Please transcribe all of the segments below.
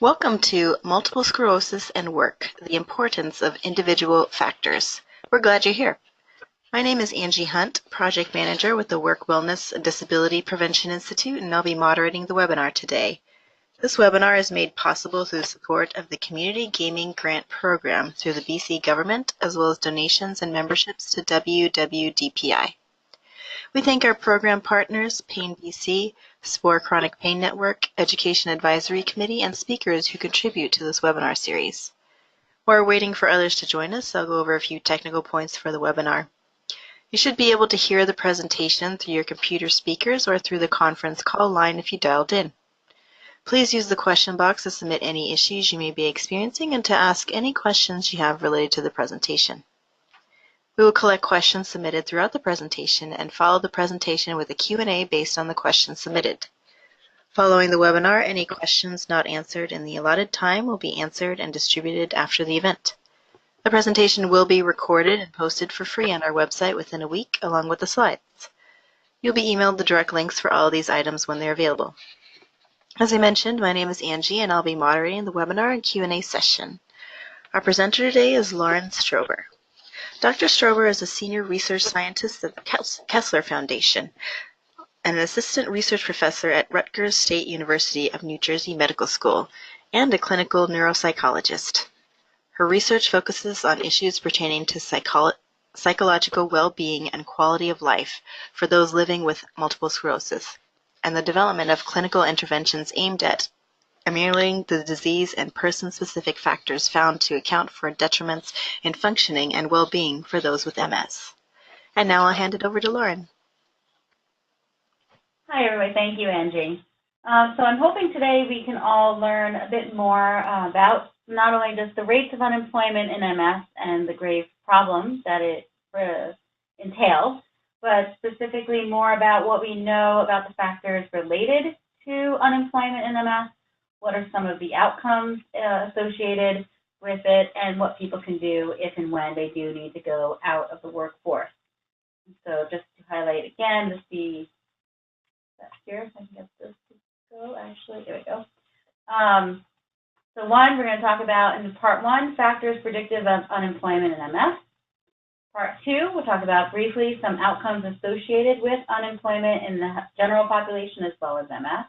Welcome to Multiple Sclerosis and Work, the Importance of Individual Factors. We're glad you're here. My name is Angie Hunt, Project Manager with the Work Wellness and Disability Prevention Institute, and I'll be moderating the webinar today. This webinar is made possible through the support of the Community Gaming Grant Program through the BC government, as well as donations and memberships to WWDPI. We thank our program partners, Pain BC, SPORE Chronic Pain Network, Education Advisory Committee, and speakers who contribute to this webinar series. While we're waiting for others to join us, I'll go over a few technical points for the webinar. You should be able to hear the presentation through your computer speakers or through the conference call line if you dialed in. Please use the question box to submit any issues you may be experiencing and to ask any questions you have related to the presentation. We will collect questions submitted throughout the presentation and follow the presentation with a Q&A based on the questions submitted. Following the webinar, any questions not answered in the allotted time will be answered and distributed after the event. The presentation will be recorded and posted for free on our website within a week, along with the slides. You'll be emailed the direct links for all of these items when they're available. As I mentioned, my name is Angie, and I'll be moderating the webinar and Q&A session. Our presenter today is Lauren Strober. Dr. Strober is a senior research scientist at the Kessler Foundation and an assistant research professor at Rutgers State University of New Jersey Medical School and a clinical neuropsychologist. Her research focuses on issues pertaining to psychological well-being and quality of life for those living with multiple sclerosis and the development of clinical interventions aimed at ameliorating the disease and person-specific factors found to account for detriments in functioning and well-being for those with MS. And now I'll hand it over to Lauren. Hi, everybody. Thank you, Angie. So I'm hoping today we can all learn a bit more about not only just the rates of unemployment in MS and the grave problems that it entails, but specifically more about what we know about the factors related to unemployment in MS. What are some of the outcomes associated with it, and what people can do if and when they do need to go out of the workforce. So just to highlight again, to see that here, if I can get this to go, actually, there we go. So one, we're going to talk about in part one, factors predictive of unemployment in MS. Part two, we'll talk about briefly some outcomes associated with unemployment in the general population as well as MS.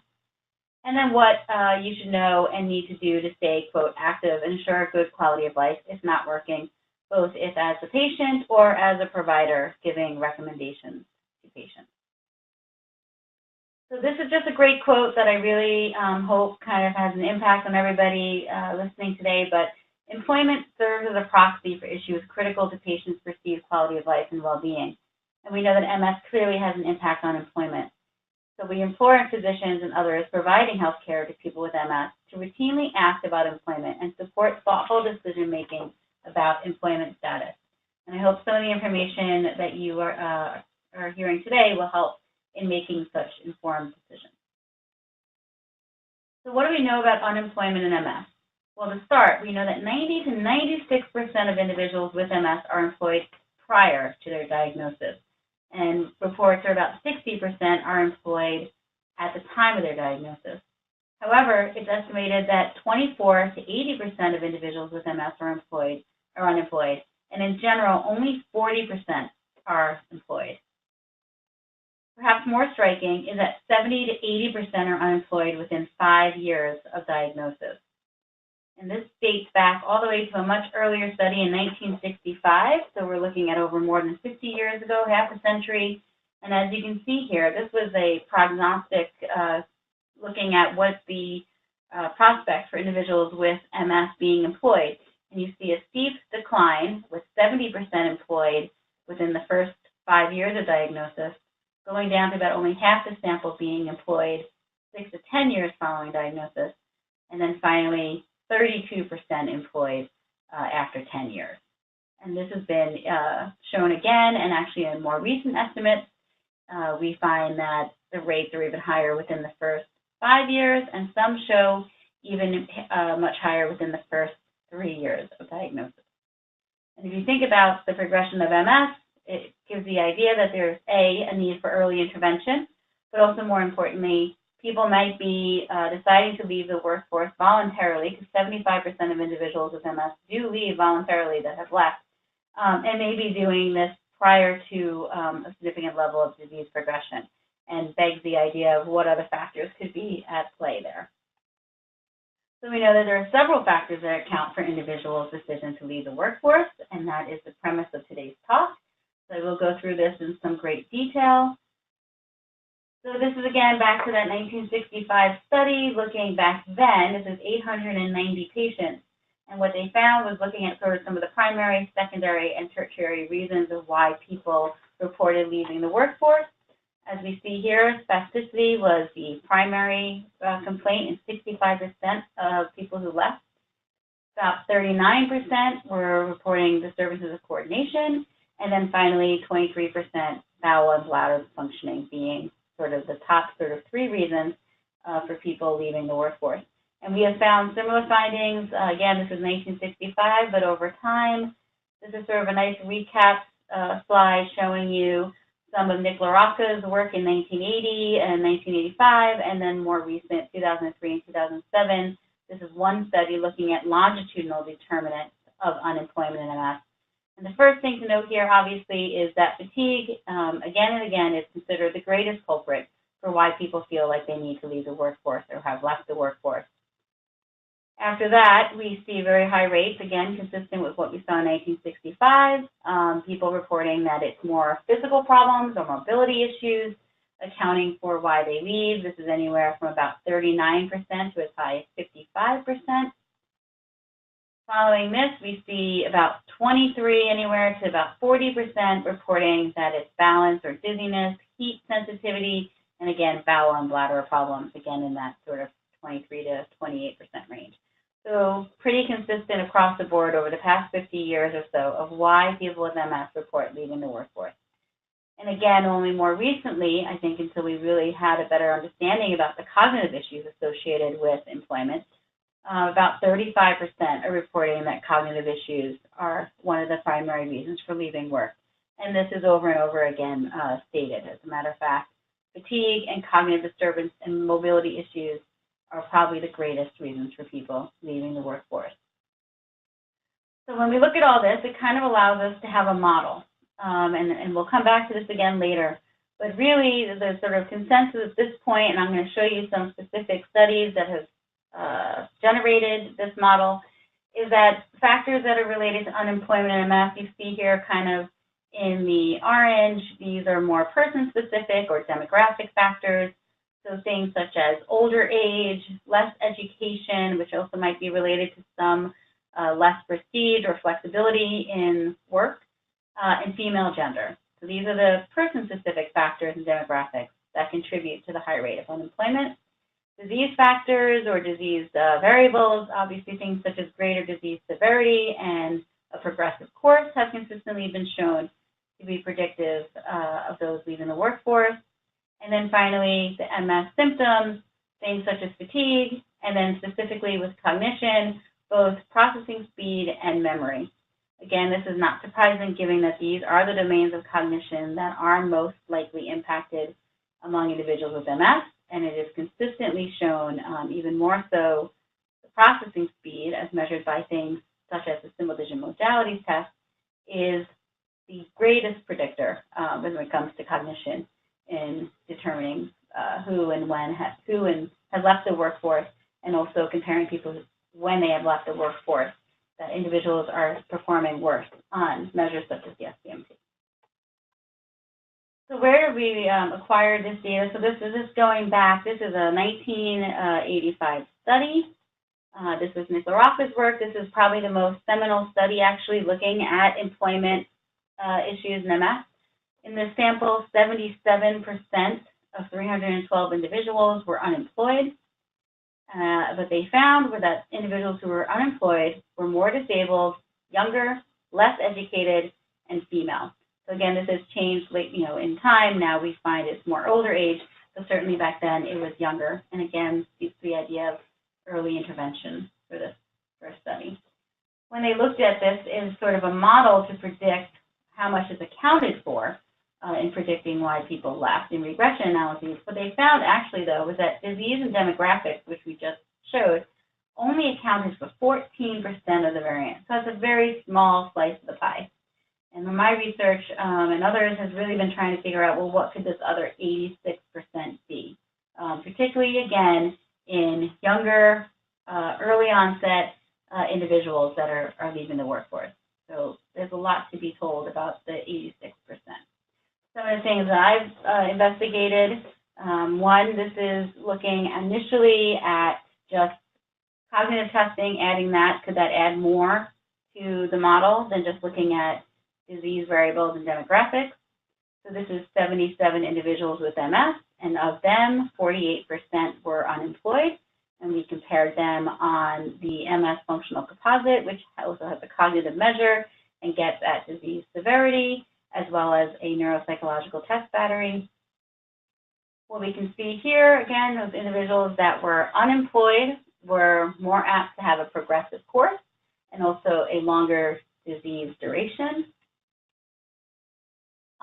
And then what you should know and need to do to stay, quote, active and ensure a good quality of life if not working, both if as a patient or as a provider giving recommendations to patients. So this is just a great quote that I really hope kind of has an impact on everybody listening today, but employment serves as a proxy for issues critical to patients' perceived quality of life and well-being. And we know that MS clearly has an impact on employment. So we implore physicians and others providing health care to people with MS to routinely ask about employment and support thoughtful decision-making about employment status. And I hope some of the information that you are hearing today will help in making such informed decisions. So what do we know about unemployment in MS? Well, to start, we know that 90 to 96% of individuals with MS are employed prior to their diagnosis. And reports are about 60% are employed at the time of their diagnosis. However, it's estimated that 24 to 80% of individuals with MS are unemployed, and in general, only 40% are employed. Perhaps more striking is that 70 to 80% are unemployed within 5 years of diagnosis. And this dates back all the way to a much earlier study in 1965. So we're looking at over more than 50 years ago, half a century. And as you can see here, this was a prognostic looking at what the prospects for individuals with MS being employed. And you see a steep decline with 70% employed within the first 5 years of diagnosis, going down to about only half the sample being employed 6 to 10 years following diagnosis, and then finally 32% employed after 10 years. And this has been shown again, and actually in more recent estimates, we find that the rates are even higher within the first 5 years, and some show even much higher within the first 3 years of diagnosis. And if you think about the progression of MS, it gives the idea that there's a need for early intervention, but also more importantly, people might be deciding to leave the workforce voluntarily, because 75% of individuals with MS do leave voluntarily that have left, and maybe doing this prior to a significant level of disease progression, and begs the idea of what other factors could be at play there. So we know that there are several factors that account for individuals' decision to leave the workforce, and that is the premise of today's talk. So we'll go through this in some great detail. So this is, again, back to that 1965 study. Looking back then, this is 890 patients. And what they found was looking at sort of some of the primary, secondary, and tertiary reasons of why people reported leaving the workforce. As we see here, spasticity was the primary complaint in 65% of people who left. About 39% were reporting disturbances of coordination. And then finally, 23% bowel and bladder functioning being sort of the top sort of three reasons for people leaving the workforce. And we have found similar findings. Again, this is 1965, but over time, this is sort of a nice recap slide showing you some of Nick LaRocca's work in 1980 and 1985, and then more recent, 2003 and 2007. This is one study looking at longitudinal determinants of unemployment in MS. And the first thing to note here, obviously, is that fatigue, again and again, is considered the greatest culprit for why people feel like they need to leave the workforce or have left the workforce. After that, we see very high rates, again, consistent with what we saw in 1965, people reporting that it's more physical problems or mobility issues accounting for why they leave. This is anywhere from about 39% to as high as 55%. Following this, we see about 23 anywhere to about 40% reporting that it's balance or dizziness, heat sensitivity, and again, bowel and bladder problems, again, in that sort of 23 to 28% range. So pretty consistent across the board over the past 50 years or so of why people with MS report leaving the workforce. And again, only more recently, I think until we really had a better understanding about the cognitive issues associated with employment, about 35% are reporting that cognitive issues are one of the primary reasons for leaving work. And this is over and over again stated. As a matter of fact, fatigue and cognitive disturbance and mobility issues are probably the greatest reasons for people leaving the workforce. So when we look at all this, it kind of allows us to have a model. And we'll come back to this again later. But really, the sort of consensus at this point, and I'm going to show you some specific studies that have generated this model, is that factors that are related to unemployment and MS, you see here kind of in the orange, these are more person-specific or demographic factors. So things such as older age, less education, which also might be related to some less prestige or flexibility in work, and female gender. So these are the person-specific factors and demographics that contribute to the high rate of unemployment. Disease factors or disease variables, obviously things such as greater disease severity and a progressive course have consistently been shown to be predictive of those leaving the workforce. And then finally, the MS symptoms, things such as fatigue, and then specifically with cognition, both processing speed and memory. Again, this is not surprising given that these are the domains of cognition that are most likely impacted among individuals with MS. And it is consistently shown, even more so, the processing speed as measured by things such as the single-digit modalities test is the greatest predictor when it comes to cognition in determining who and has left the workforce, and also comparing people when they have left the workforce, that individuals are performing worse on measures such as the SPMT. So where did we acquire this data? So this is going back. This is a 1985 study. This was Nick LaRocca's work. This is probably the most seminal study actually looking at employment issues in MS. In this sample, 77% of 312 individuals were unemployed. What they found were that individuals who were unemployed were more disabled, younger, less educated, and female. So again, this has changed late, in time. Now we find it's more older age, but certainly back then it was younger. And again, it's the idea of early intervention for this first study. When they looked at this in sort of a model to predict how much is accounted for in predicting why people left in regression analyses. What they found actually, though, was that disease and demographics, which we just showed, only accounted for 14% of the variance. So it's a very small slice of the pie. And my research and others has really been trying to figure out, well, what could this other 86% be? Particularly, again, in younger, early onset individuals that are leaving the workforce. So there's a lot to be told about the 86%. Some of the things that I've investigated, one, this is looking initially at just cognitive testing, adding that. Could that add more to the model than just looking at disease variables and demographics? So this is 77 individuals with MS, and of them, 48% were unemployed. And we compared them on the MS functional composite, which also has a cognitive measure and gets at disease severity, as well as a neuropsychological test battery. What we can see here, again, those individuals that were unemployed were more apt to have a progressive course and also a longer disease duration.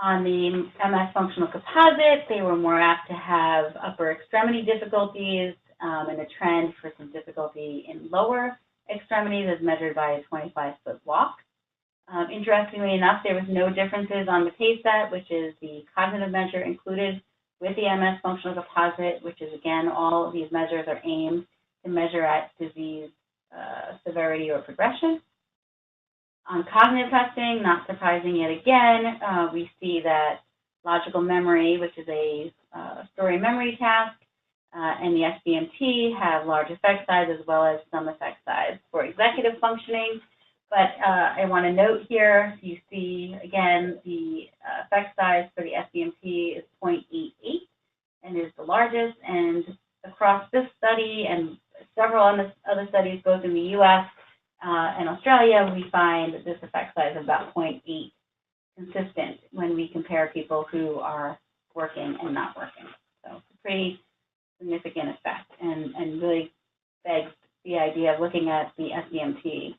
On the MS functional composite, they were more apt to have upper extremity difficulties and a trend for some difficulty in lower extremities as measured by a 25-foot walk. Interestingly enough, there was no differences on the PACET, which is the cognitive measure included with the MS functional composite, which is, again, all of these measures are aimed to measure at disease severity or progression. On cognitive testing, not surprising yet again, we see that logical memory, which is a story memory task, and the SDMT have large effect size as well as some effect size for executive functioning. But I want to note here, you see, again, the effect size for the SDMT is 0.88 and is the largest. And across this study and several other studies, both in the US and Australia, we find this effect size of about 0.8 consistent when we compare people who are working and not working. So it's a pretty significant effect and really begs the idea of looking at the SDMT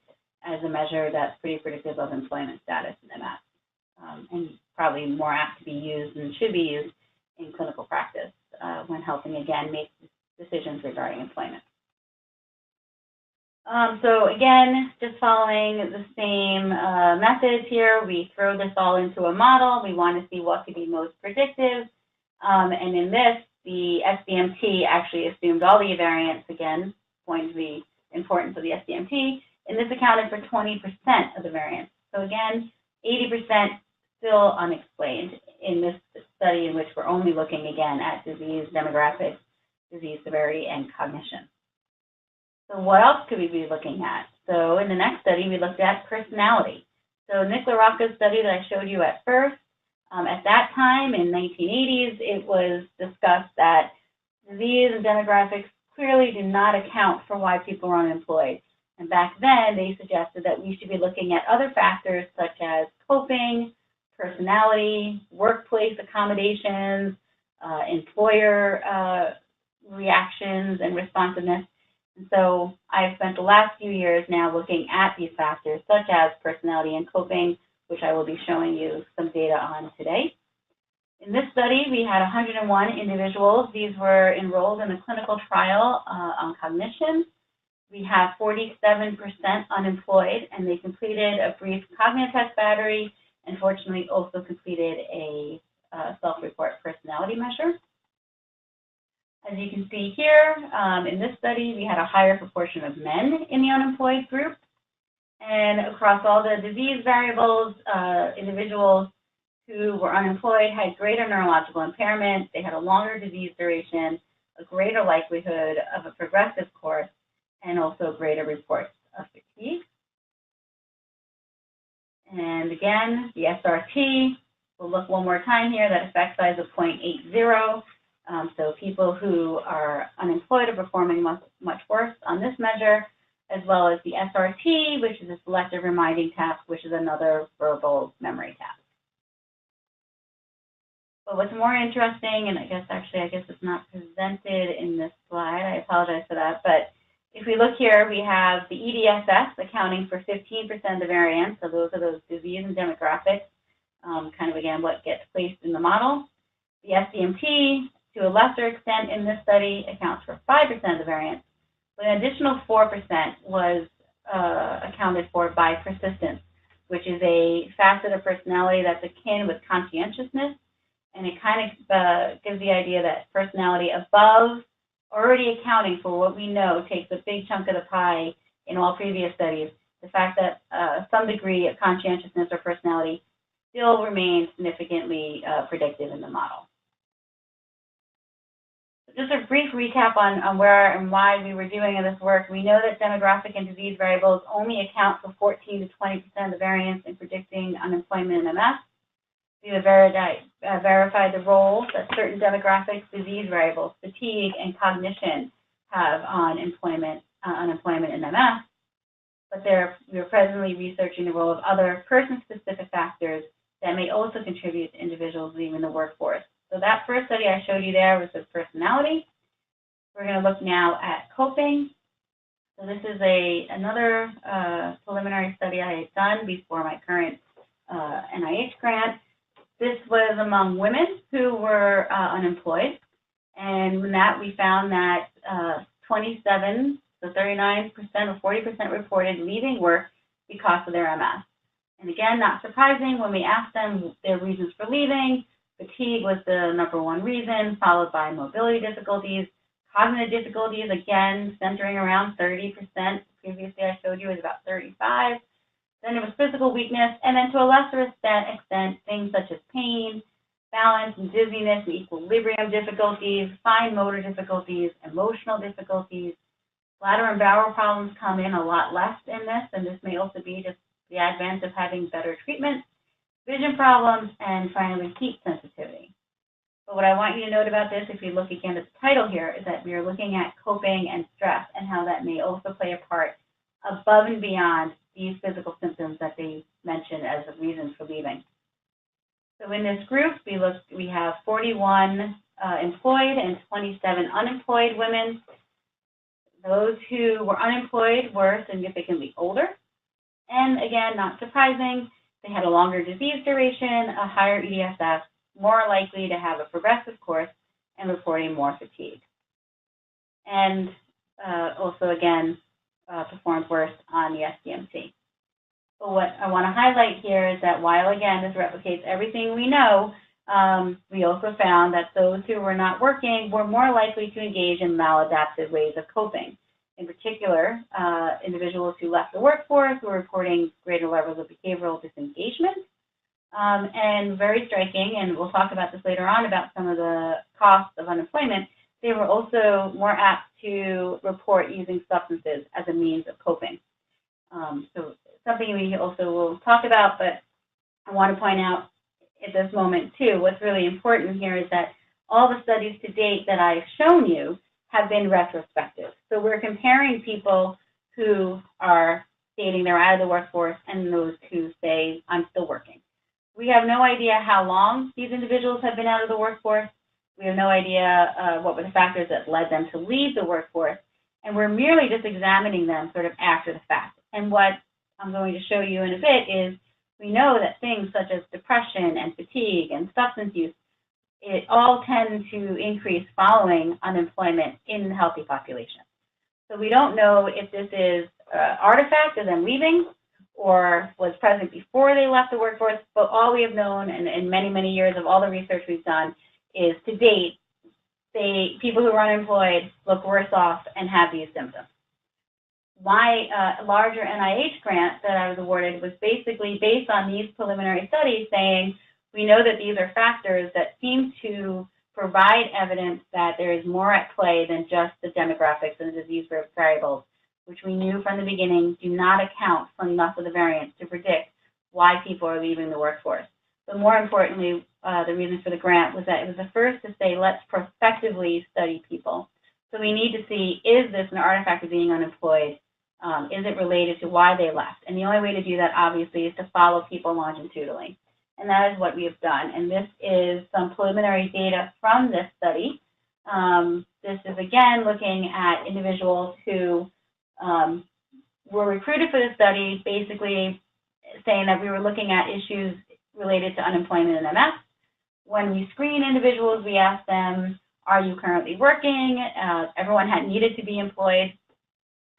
as a measure that's pretty predictive of employment status in MS, and probably more apt to be used and should be used in clinical practice when helping, again, make decisions regarding employment. So again, just following the same methods here, we throw this all into a model. We want to see what could be most predictive. And in this, the SDMT actually assumed all the variants, again, pointing to the importance of the SDMT. And this accounted for 20% of the variance. So again, 80% still unexplained in this study in which we're only looking, again, at disease demographics, disease severity, and cognition. So what else could we be looking at? So in the next study, we looked at personality. So Nick LaRocca's study that I showed you at first, at that time in 1980s, it was discussed that disease and demographics clearly do not account for why people are unemployed. And back then, they suggested that we should be looking at other factors such as coping, personality, workplace accommodations, employer reactions and responsiveness. And so I've spent the last few years now looking at these factors such as personality and coping, which I will be showing you some data on today. In this study, we had 101 individuals. These were enrolled in a clinical trial on cognition. We have 47% unemployed, and they completed a brief cognitive test battery and fortunately also completed a self-report personality measure. As you can see here, in this study, we had a higher proportion of men in the unemployed group. And across all the disease variables, individuals who were unemployed had greater neurological impairment, they had a longer disease duration, a greater likelihood of a progressive course, and also greater reports of fatigue. And again, the SRT, we'll look one more time here, that effect size of 0.80. So people who are unemployed are performing much worse on this measure, as well as the SRT, which is a selective reminding task, which is another verbal memory task. But what's more interesting, and I guess it's not presented in this slide, I apologize for that, but if we look here, we have the EDSS accounting for 15% of the variance, so those are those disease and demographics kind of, again, what gets placed in the model. The SDMT, to a lesser extent in this study, accounts for 5% of the variance, but an additional 4% was accounted for by persistence, which is a facet of personality that's akin with conscientiousness, and it kind of gives the idea that personality above already accounting for what we know takes a big chunk of the pie in all previous studies. The fact that some degree of conscientiousness or personality still remains significantly predictive in the model. Just a brief recap on where and why we were doing this work. We know that demographic and disease variables only account for 14 to 20% of the variance in predicting unemployment in MS. We have verified the role that certain demographics, disease variables, fatigue, and cognition have on unemployment in MS. But we are presently researching the role of other person-specific factors that may also contribute to individuals leaving the workforce. So that first study I showed you there was of personality. We're going to look now at coping. So this is another preliminary study I had done before my current NIH grant. This was among women who were unemployed. And in that, we found that 27, so 39% or 40% reported leaving work because of their MS. And again, not surprising, when we asked them their reasons for leaving, fatigue was the #1 reason, followed by mobility difficulties, cognitive difficulties, again, centering around 30%. Previously, I showed you was about 35%. Then it was physical weakness, and then to a lesser extent, things such as pain, balance and dizziness, and equilibrium difficulties, fine motor difficulties, emotional difficulties. Bladder and bowel problems come in a lot less in this, and this may also be just the advent of having better treatment, vision problems, and finally heat sensitivity. But what I want you to note about this, if you look again at the title here, is that we are looking at coping and stress and how that may also play a part above and beyond these physical symptoms that they mention as reasons for leaving. So in this group, we have 41 employed and 27 unemployed women. Those who were unemployed were significantly older. And again, not surprising, they had a longer disease duration, a higher EDSS, more likely to have a progressive course, and reporting more fatigue. And also, again, performed worse on the SDMT. But what I want to highlight here is that while, again, this replicates everything we know, we also found that those who were not working were more likely to engage in maladaptive ways of coping. In particular, individuals who left the workforce were reporting greater levels of behavioral disengagement. And very striking, and we'll talk about this later on about some of the costs of unemployment, they were also more apt to report using substances as a means of coping. So something we also will talk about, but I want to point out at this moment too, what's really important here is that all the studies to date that I've shown you have been retrospective. So we're comparing people who are stating they're out of the workforce and those who say, I'm still working. We have no idea how long these individuals have been out of the workforce. We have no idea what were the factors that led them to leave the workforce. And we're merely just examining them sort of after the fact. And what I'm going to show you in a bit is we know that things such as depression and fatigue and substance use, it all tend to increase following unemployment in the healthy population. So we don't know if this is an artifact of them leaving or was present before they left the workforce, but all we have known in many, many years of all the research we've done is to date, people who are unemployed look worse off and have these symptoms. My larger NIH grant that I was awarded was basically based on these preliminary studies saying, we know that these are factors that seem to provide evidence that there is more at play than just the demographics and the disease variables, which we knew from the beginning do not account for enough of the variance to predict why people are leaving the workforce. But more importantly, the reason for the grant was that it was the first to say, let's prospectively study people. So we need to see, is this an artifact of being unemployed? Is it related to why they left? And the only way to do that, obviously, is to follow people longitudinally. And that is what we have done. And this is some preliminary data from this study. This is, again, looking at individuals who were recruited for the study, basically saying that we were looking at issues related to unemployment and MS. When we screen individuals, we ask them, are you currently working? Everyone had needed to be employed.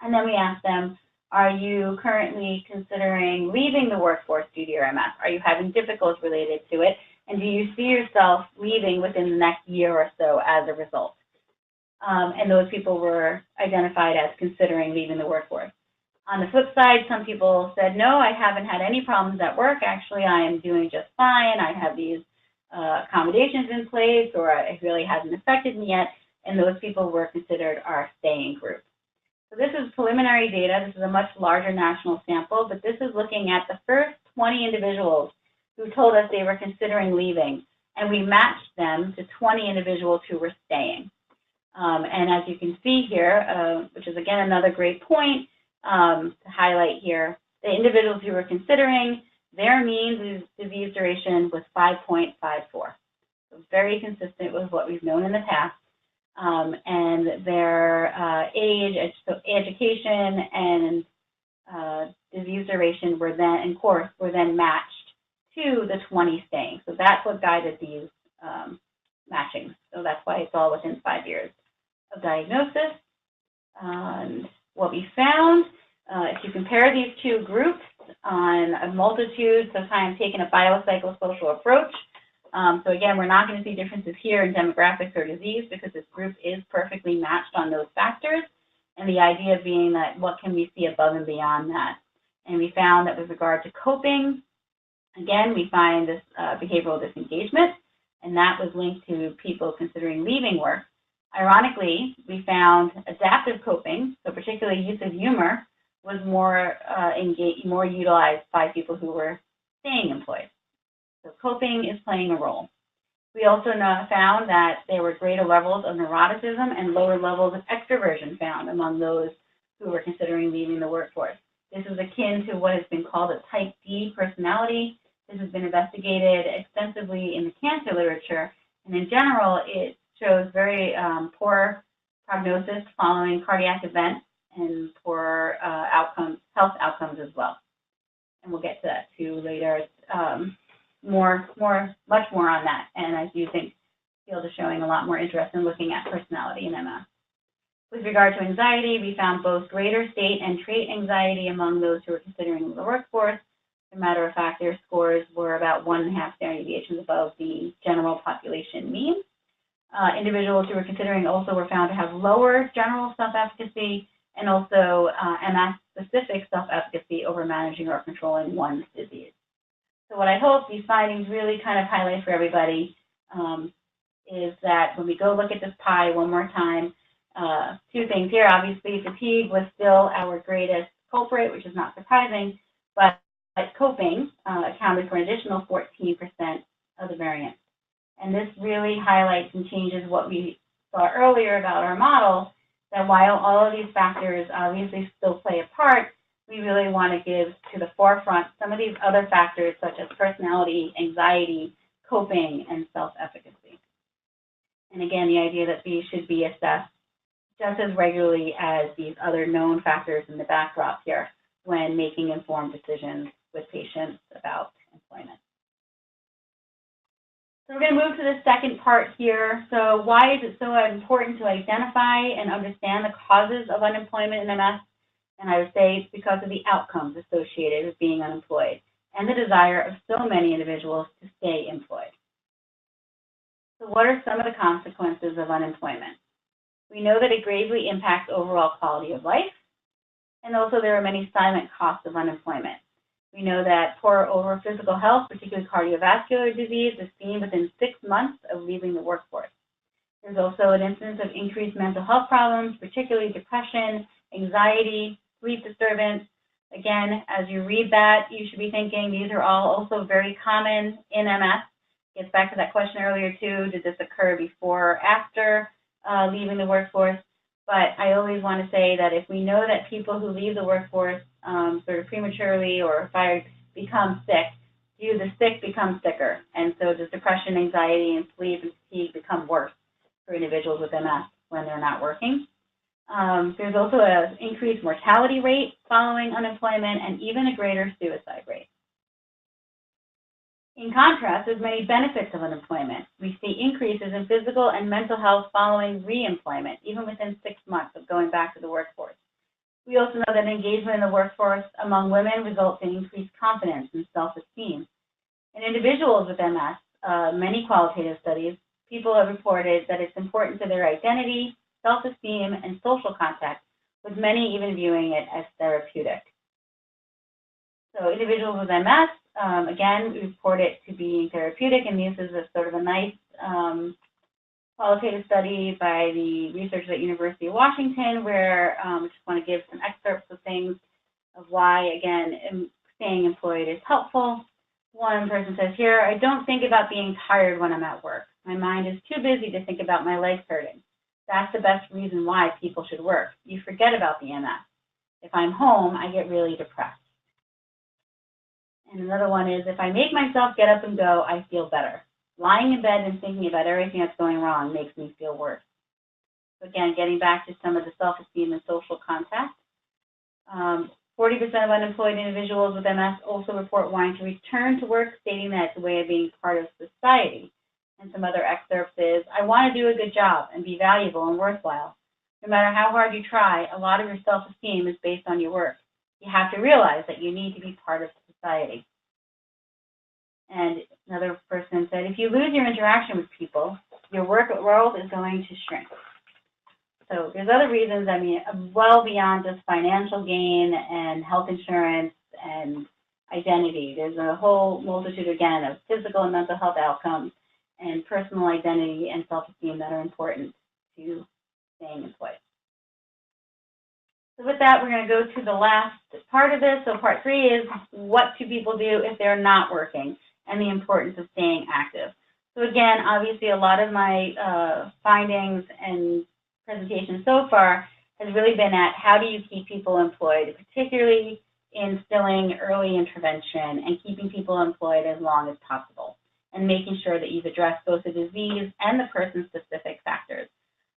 And then we ask them, are you currently considering leaving the workforce due to your MS? Are you having difficulties related to it? And do you see yourself leaving within the next year or so as a result? And those people were identified as considering leaving the workforce. On the flip side, some people said, no, I haven't had any problems at work. Actually, I am doing just fine. I have these accommodations in place, or it really hasn't affected me yet. And those people were considered our staying group. So this is preliminary data. This is a much larger national sample, but this is looking at the first 20 individuals who told us they were considering leaving, and we matched them to 20 individuals who were staying. And as you can see here, which is again another great point to highlight here, the individuals who were considering, their mean disease duration was 5.54. So very consistent with what we've known in the past. And their age, so education, and disease duration were then, and course, were then matched to the 20 staying. So that's what guided these matchings. So that's why it's all within 5 years of diagnosis. And what we found, if you compare these two groups on a multitude, so kind of taking a biopsychosocial approach. So again, we're not going to see differences here in demographics or disease because this group is perfectly matched on those factors. And the idea being that what can we see above and beyond that? And we found that with regard to coping, again, we find this behavioral disengagement, and that was linked to people considering leaving work. Ironically, we found adaptive coping, so particularly use of humor, was more utilized by people who were staying employed. So coping is playing a role. We also found that there were greater levels of neuroticism and lower levels of extroversion found among those who were considering leaving the workforce. This is akin to what has been called a type D personality. This has been investigated extensively in the cancer literature, and in general, it shows very poor prognosis following cardiac events and poor health outcomes as well. And we'll get to that too later. Much more on that. And I do think the field is showing a lot more interest in looking at personality in MS. With regard to anxiety, we found both greater state and trait anxiety among those who were considering the workforce. As a matter of fact, their scores were about 1.5 standard deviations above the general population mean. Individuals who were considering also were found to have lower general self-efficacy and also MS-specific self-efficacy over managing or controlling one's disease. So what I hope these findings really kind of highlight for everybody is that when we go look at this pie one more time, two things here. Obviously, fatigue was still our greatest culprit, which is not surprising, but coping accounted for an additional 14% of the variance. And this really highlights and changes what we saw earlier about our model, that while all of these factors obviously still play a part, we really want to give to the forefront some of these other factors such as personality, anxiety, coping, and self-efficacy. And again, the idea that these should be assessed just as regularly as these other known factors in the backdrop here when making informed decisions with patients about employment. So we're going to move to the second part here. So why is it so important to identify and understand the causes of unemployment in MS? And I would say it's because of the outcomes associated with being unemployed and the desire of so many individuals to stay employed. So what are some of the consequences of unemployment? We know that it gravely impacts overall quality of life, and also there are many silent costs of unemployment. We know that poor overall physical health, particularly cardiovascular disease, is seen within 6 months of leaving the workforce. There's also an instance of increased mental health problems, particularly depression, anxiety, sleep disturbance. Again, as you read that, you should be thinking these are all also very common in MS. Gets back to that question earlier too, did this occur before or after leaving the workforce? But I always want to say that if we know that people who leave the workforce sort of prematurely or fired become sick, do the sick become sicker? And so does depression, anxiety, and sleep and fatigue become worse for individuals with MS when they're not working? There's also an increased mortality rate following unemployment and even a greater suicide rate. In contrast, there's many benefits of unemployment. We see increases in physical and mental health following reemployment, even within 6 months of going back to the workforce. We also know that engagement in the workforce among women results in increased confidence and self-esteem. In individuals with MS, many qualitative studies, people have reported that it's important to their identity, self-esteem, and social contact, with many even viewing it as therapeutic. So individuals with MS, again, report it to be therapeutic, and this is a sort of a nice qualitative study by the researchers at University of Washington, where I just want to give some excerpts of things of why, again, staying employed is helpful. One person says here, I don't think about being tired when I'm at work. My mind is too busy to think about my legs hurting. That's the best reason why people should work. You forget about the MS. If I'm home, I get really depressed. And another one is, if I make myself get up and go, I feel better. Lying in bed and thinking about everything that's going wrong makes me feel worse. So again, getting back to some of the self-esteem and social contact. 40% of unemployed individuals with MS also report wanting to return to work, stating that it's a way of being part of society. And some other excerpts is, I want to do a good job and be valuable and worthwhile. No matter how hard you try, a lot of your self-esteem is based on your work. You have to realize that you need to be part of society. And another person said, if you lose your interaction with people, your work world is going to shrink. So there's other reasons, I mean, well beyond just financial gain and health insurance and identity. There's a whole multitude, again, of physical and mental health outcomes and personal identity and self-esteem that are important to staying employed. So with that, we're going to go to the last part of this. So part 3 is, what do people do if they're not working, and the importance of staying active. So again, obviously a lot of my findings and presentations so far has really been at how do you keep people employed, particularly instilling early intervention and keeping people employed as long as possible, and making sure that you've addressed both the disease and the person-specific factors.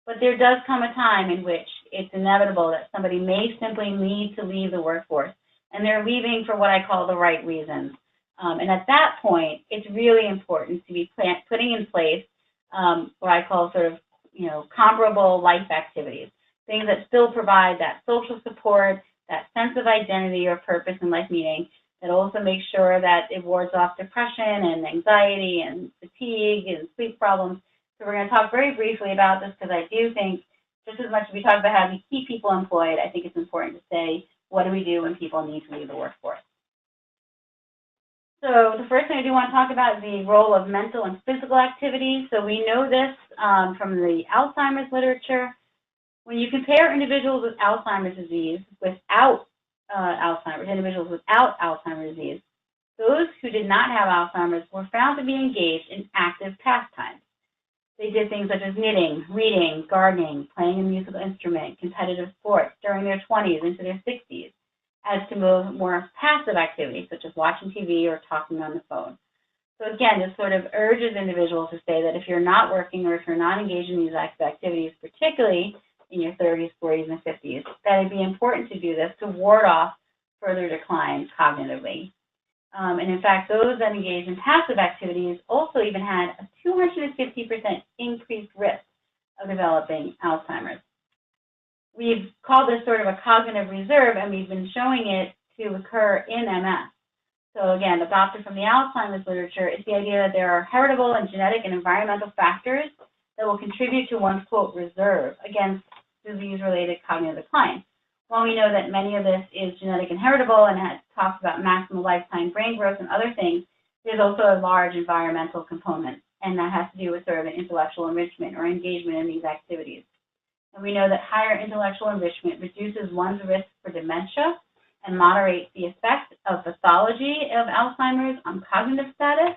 But there does come a time in which it's inevitable that somebody may simply need to leave the workforce, and they're leaving for what I call the right reasons. And at that point, it's really important to be putting in place what I call sort of, comparable life activities, things that still provide that social support, that sense of identity or purpose and life meaning, that also make sure that it wards off depression and anxiety and fatigue and sleep problems. So we're going to talk very briefly about this, because I do think just as much as we talk about how we keep people employed, I think it's important to say, what do we do when people need to leave the workforce? So the first thing I do want to talk about is the role of mental and physical activity. So we know this from the Alzheimer's literature. When you compare individuals with Alzheimer's disease without individuals without Alzheimer's disease, those who did not have Alzheimer's were found to be engaged in active pastimes. They did things such as knitting, reading, gardening, playing a musical instrument, competitive sports during their 20s into their 60s, as to more passive activities such as watching TV or talking on the phone. So again, this sort of urges individuals to say that if you're not working or if you're not engaged in these active activities, particularly in your 30s, 40s, and 50s, that it'd be important to do this to ward off further declines cognitively. And in fact, those that engage in passive activities also even had a 250% increased risk of developing Alzheimer's. We've called this sort of a cognitive reserve, and we've been showing it to occur in MS. So again, adopted from the Alzheimer's literature, it's the idea that there are heritable and genetic and environmental factors that will contribute to one's, quote, reserve against disease-related cognitive decline. While we know that many of this is genetic and heritable and has talked about maximal lifetime brain growth and other things, there's also a large environmental component, and that has to do with sort of an intellectual enrichment or engagement in these activities. And we know that higher intellectual enrichment reduces one's risk for dementia and moderates the effect of pathology of Alzheimer's on cognitive status.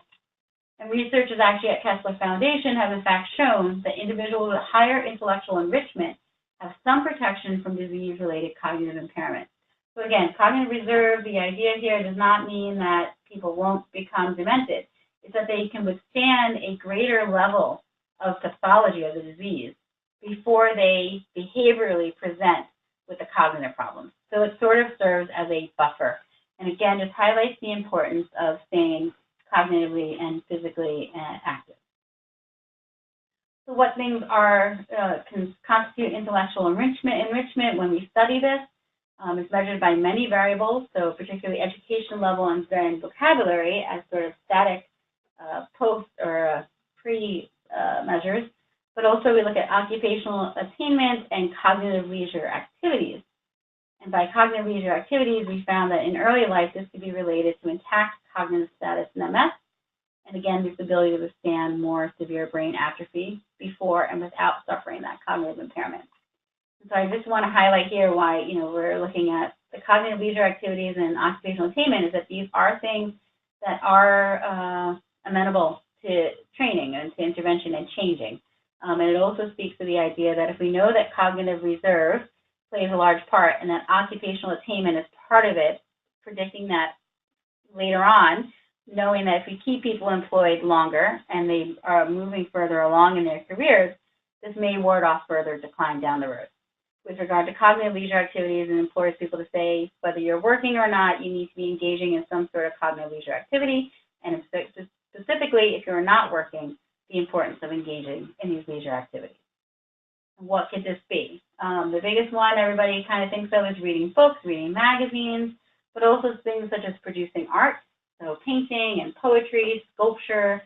And researchers actually at Kessler Foundation have in fact shown that individuals with higher intellectual enrichment have some protection from disease-related cognitive impairment. So again, cognitive reserve, the idea here does not mean that people won't become demented. It's that they can withstand a greater level of pathology of the disease before they behaviorally present with the cognitive problems. So it sort of serves as a buffer. And again, just highlights the importance of staying cognitively and physically active. So what things are can constitute intellectual enrichment when we study this? It's measured by many variables, so particularly education level and then vocabulary as sort of static post or pre-measures, but also we look at occupational attainment and cognitive leisure activities. And by cognitive leisure activities, we found that in early life, this could be related to intact cognitive status in MS, and again, this ability to withstand more severe brain atrophy before and without suffering that cognitive impairment. And so I just want to highlight here why, we're looking at the cognitive leisure activities and occupational attainment is that these are things that are amenable to training and to intervention and changing. And it also speaks to the idea that if we know that cognitive reserve plays a large part and that occupational attainment is part of it, predicting that later on, knowing that if we keep people employed longer and they are moving further along in their careers, this may ward off further decline down the road. With regard to cognitive leisure activities, it implores people to say whether you're working or not, you need to be engaging in some sort of cognitive leisure activity, and specifically, if you're not working, the importance of engaging in these leisure activities. What could this be? The biggest one everybody kind of thinks of is reading books, reading magazines, but also things such as producing art, so painting and poetry, sculpture,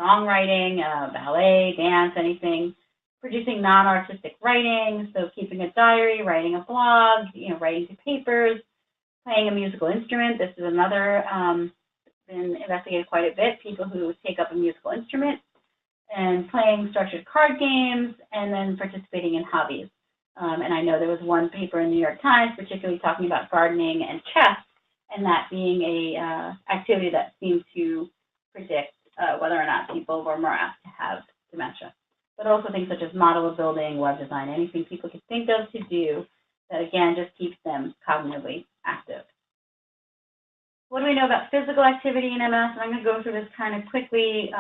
songwriting, ballet, dance, anything. Producing non-artistic writing, so keeping a diary, writing a blog, writing to papers, playing a musical instrument. This is another been investigated quite a bit, people who take up a musical instrument, and playing structured card games, and then participating in hobbies. And I know there was one paper in the New York Times particularly talking about gardening and chess, and that being a activity that seemed to predict whether or not people were more apt to have dementia. But also things such as model building, web design, anything people could think of to do that, again, just keeps them cognitively active. What do we know about physical activity in MS? And I'm going to go through this kind of quickly.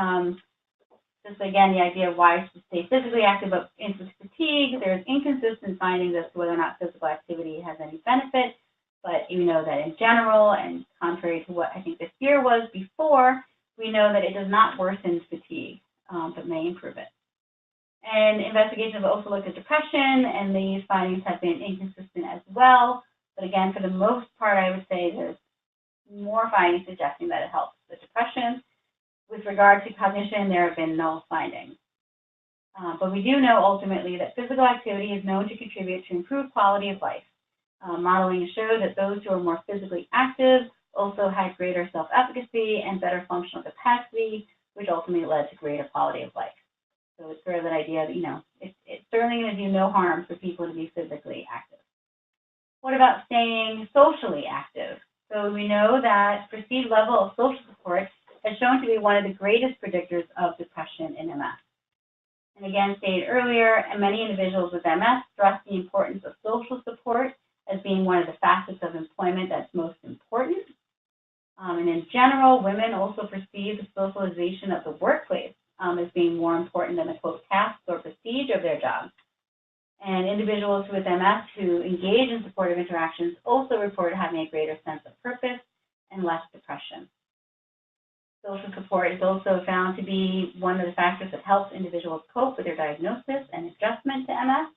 Just, again, the idea of why to stay physically active, but into fatigue. There's inconsistent findings as to whether or not physical activity has any benefit. But you know that in general, and contrary to what I think the fear was before, we know that it does not worsen fatigue, but may improve it. And investigations have also looked at depression, and these findings have been inconsistent as well. But again, for the most part, I would say there's more findings suggesting that it helps with depression. With regard to cognition, there have been no findings. But we do know ultimately that physical activity is known to contribute to improved quality of life. Modeling showed that those who are more physically active also had greater self-efficacy and better functional capacity, which ultimately led to greater quality of life. So it's sort of that idea that, it's certainly going to do no harm for people to be physically active. What about staying socially active? So we know that perceived level of social support has shown to be one of the greatest predictors of depression in MS. And again, stated earlier, and many individuals with MS stress the importance of social support as being one of the facets of employment that's most important. And in general, women also perceive the socialization of the workplace as being more important than the, quote, tasks or prestige of their jobs. And individuals with MS who engage in supportive interactions also report having a greater sense of purpose and less depression. Social support is also found to be one of the factors that helps individuals cope with their diagnosis and adjustment to MS.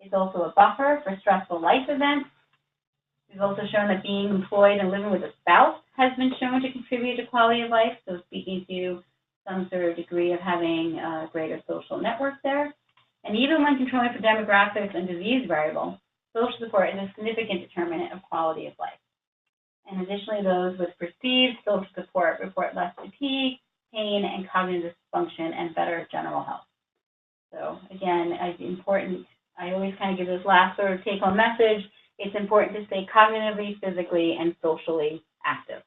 It's also a buffer for stressful life events. We've also shown that being employed and living with a spouse has been shown to contribute to quality of life, so speaking to some sort of degree of having a greater social network there. And even when controlling for demographics and disease variables, social support is a significant determinant of quality of life. And additionally, those with perceived social support report less fatigue, pain, and cognitive dysfunction, and better general health. So again, it's important, I always kind of give this last sort of take-home message, it's important to stay cognitively, physically, and socially active.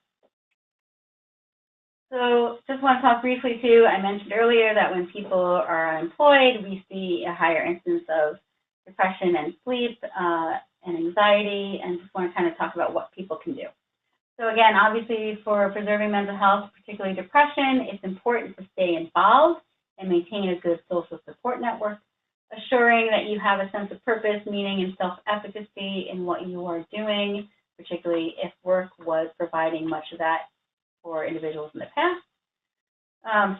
So just want to talk briefly too, I mentioned earlier that when people are unemployed, we see a higher incidence of depression and sleep and anxiety, and just want to kind of talk about what people can do. So again, obviously for preserving mental health, particularly depression, it's important to stay involved and maintain a good social support network, assuring that you have a sense of purpose, meaning, and self-efficacy in what you are doing, particularly if work was providing much of that for individuals in the past.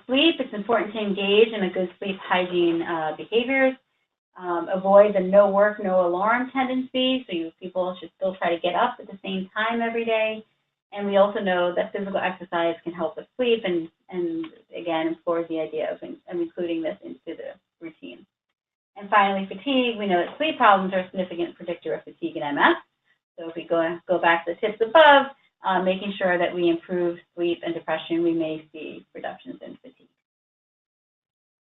Sleep, it's important to engage in a good sleep hygiene behaviors. Avoid the no work, no alarm tendency. So people should still try to get up at the same time every day. And we also know that physical exercise can help with sleep and again, explores the idea of including this into the routine. And finally, fatigue. We know that sleep problems are a significant predictor of fatigue and MS. So if we go back to the tips above, making sure that we improve sleep and depression, we may see reductions in fatigue.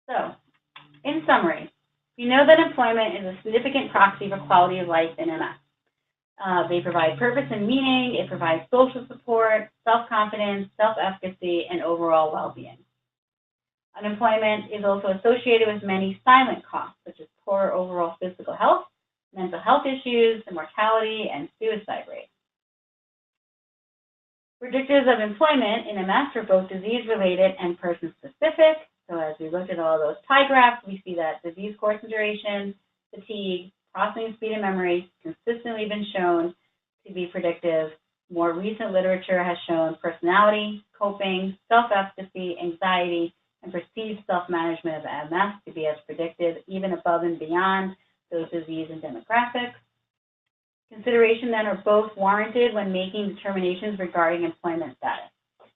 So, in summary, we know that employment is a significant proxy for quality of life in MS. They provide purpose and meaning. It provides social support, self-confidence, self-efficacy, and overall well-being. Unemployment is also associated with many silent costs, such as poor overall physical health, mental health issues, and mortality and suicide rates. Predictors of employment in MS are both disease-related and person-specific. So as we looked at all those pie graphs, we see that disease course and duration, fatigue, processing speed and memory consistently been shown to be predictive. More recent literature has shown personality, coping, self-efficacy, anxiety, and perceived self-management of MS to be as predictive, even above and beyond those disease and demographics. Consideration then are both warranted when making determinations regarding employment status.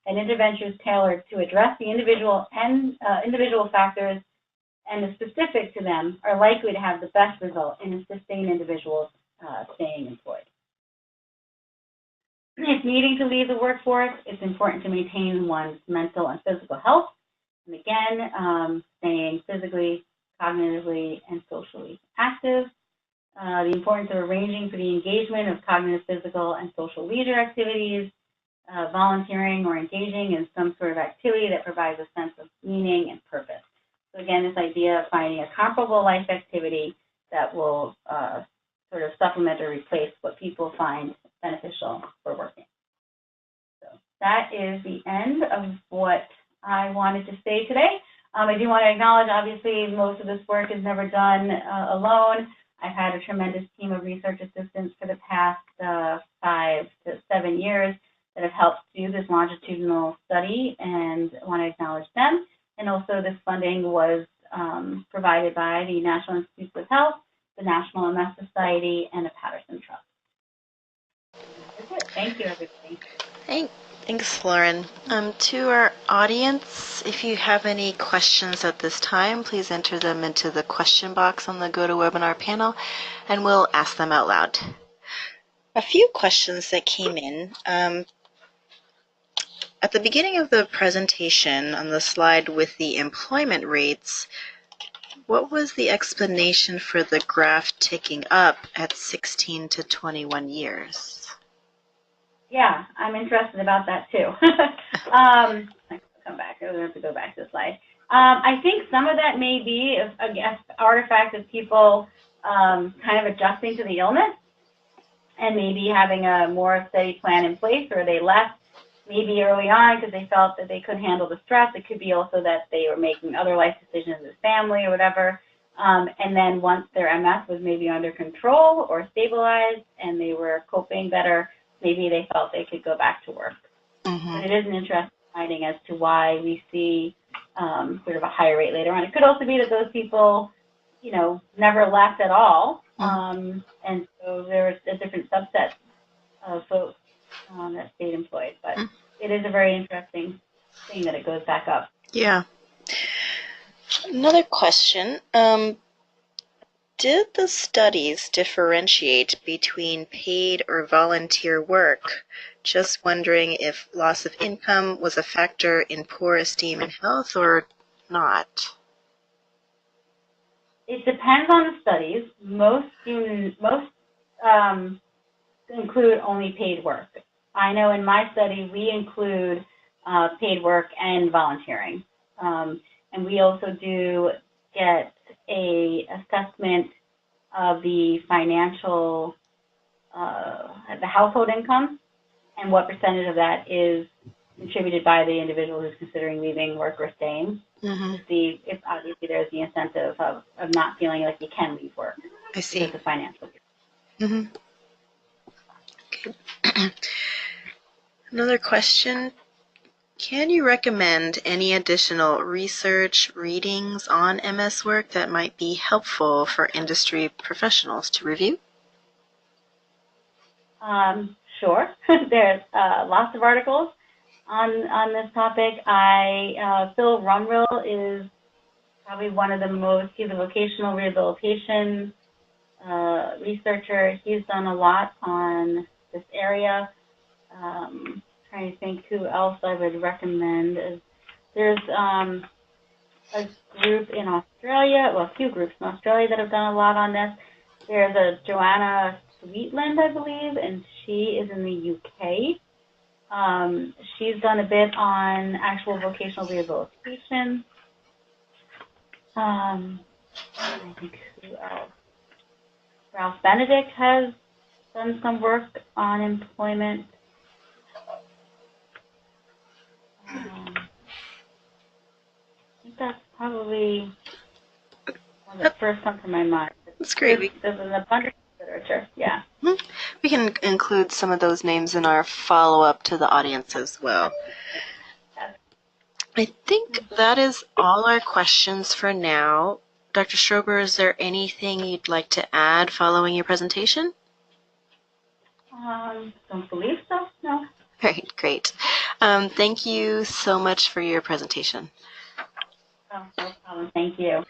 And interventions tailored to address the individual factors and the specific to them are likely to have the best result in assisting individuals staying employed. If needing to leave the workforce, it's important to maintain one's mental and physical health. And again, staying physically, cognitively, and socially active. The importance of arranging for the engagement of cognitive, physical, and social leisure activities, volunteering or engaging in some sort of activity that provides a sense of meaning and purpose. So again, this idea of finding a comparable life activity that will sort of supplement or replace what people find beneficial for working. So that is the end of what I wanted to say today. I do want to acknowledge, obviously, most of this work is never done alone. I've had a tremendous team of research assistants for the past 5 to 7 years that have helped do this longitudinal study, and I want to acknowledge them. And also this funding was provided by the National Institutes of Health, the National MS Society, and the Patterson Trust. That's it. Thank you, everybody. Thanks, Lauren. To our audience, if you have any questions at this time, please enter them into the question box on the GoToWebinar panel, and we'll ask them out loud. A few questions that came in. At the beginning of the presentation, on the slide with the employment rates, what was the explanation for the graph ticking up at 16 to 21 years? Yeah, I'm interested about that too. I come back. I have to go back to the slide. I think some of that may be an artifact of people kind of adjusting to the illness and maybe having a more steady plan in place, or they left maybe early on because they felt that they couldn't handle the stress. It could be also that they were making other life decisions as family or whatever. And then once their MS was maybe under control or stabilized and they were coping better, maybe they felt they could go back to work. Mm-hmm. But it is an interesting finding as to why we see sort of a higher rate later on. It could also be that those people, you know, never left at all. Mm-hmm. And so there's a different subset of folks that stayed employed. But mm-hmm. It is a very interesting thing that it goes back up. Yeah. Another question. Did the studies differentiate between paid or volunteer work? Just wondering if loss of income was a factor in poor esteem and health or not. It depends on the studies. Most include only paid work. I know in my study we include paid work and volunteering. And we also do get a assessment of the financial, the household income, and what percentage of that is contributed by the individual who's considering leaving work or staying. Mm-hmm. To see if obviously there's the incentive of not feeling like you can leave work. I see. Because of financial. Mm-hmm. Okay. Another question. Can you recommend any additional research readings on MS work that might be helpful for industry professionals to review? Sure. There's lots of articles on this topic. Phil Rumrill is probably one of the most, he's a vocational rehabilitation researcher. He's done a lot on this area. Trying to think who else I would recommend. There's a group in Australia, well, a few groups in Australia that have done a lot on this. There's a Joanna Sweetland, I believe, and she is in the UK. She's done a bit on actual vocational rehabilitation. I think who else? Ralph Benedict has done some work on employment. I think that's probably one that first comes to my mind. That's great. There's an abundance of literature, yeah. We can include some of those names in our follow-up to the audience as well. I think that is all our questions for now. Dr. Strober, is there anything you'd like to add following your presentation? Don't believe so, no. All right, great. Thank you so much for your presentation. Oh, no problem. Thank you.